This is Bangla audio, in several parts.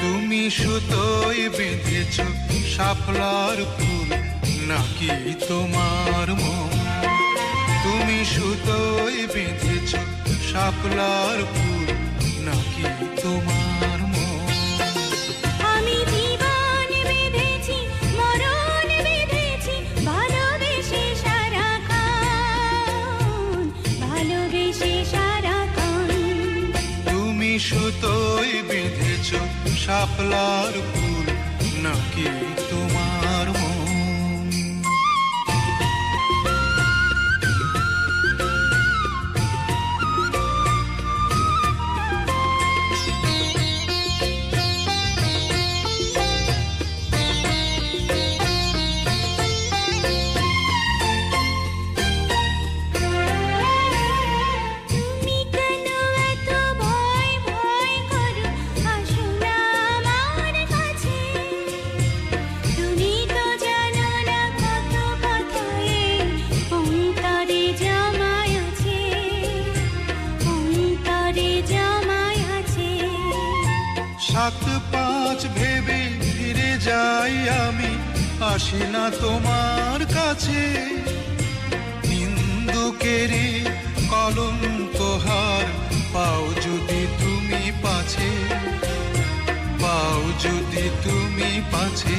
তুমি সুতোয় বেঁধেছ শাপলার ফুল নাকি তোমার মন? তুমি সুতোয় বেঁধেছ শাপলার ফুল নাকি তোমার মন? আমি জীবন বেঁধেছি, মরণ বেঁধেছি, ভালোবেসে সারাক্ষণ, ভালোবেসে সারাক্ষণ। তুমি সুতোয় বেঁধেছ শাপলার ফুল নাকি তোমার মন? তুমি কেন এত ভয় ভয় করো? আসো না আমার কাছে। তুমি তো জানো না কত কথায় অন্তরে জমায় আছে, অন্তরে জমায় আছে। 7-5 ভেবে ফিরে যাই আমি, আসি না তোমার কাছে। নিন্দুকেরই কলঙ্কহার পাও যদি তুমি পাছে, পাও যদি তুমি পাছে।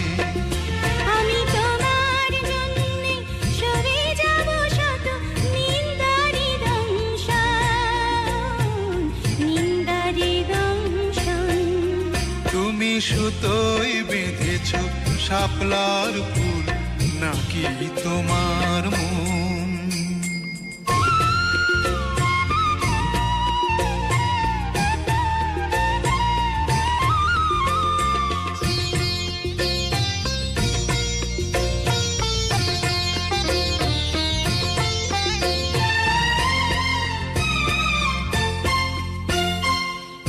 আমি তোমার জন্যে সরে যাব শত নিন্দারি দংশন, নিন্দারি দংশন। তুমি সুতোয় বেঁধেছ শাপলার ফুল নাকি তোমার মন?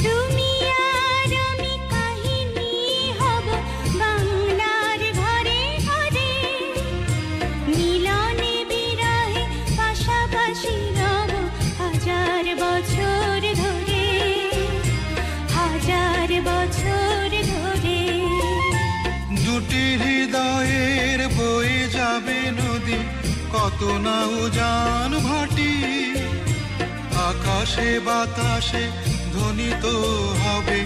তুমি আর আমি কাহিনী হব বাংলার ঘরে ঘরে, মিলনে বিরহে পাশাপাশি রব হাজার বছর ধরে, হাজার বছর ধরে। দুটি হৃদয়ের বয়ে যাবে নদী, কত না উজান ভাটি। আকাশে বাতাসে ধ্বনিত হবে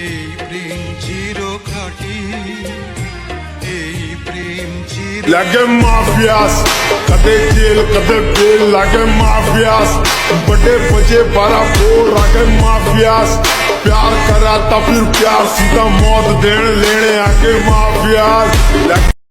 এই প্রেম চিরখাটি, এই প্রেম চির। Like mafias, कदे जेल कदे बेल लागे माफियास, बड़े बजे 12 लागे माफियास। प्यार करा था फिर प्यार सीधा मौत देने लेने आके माफियास।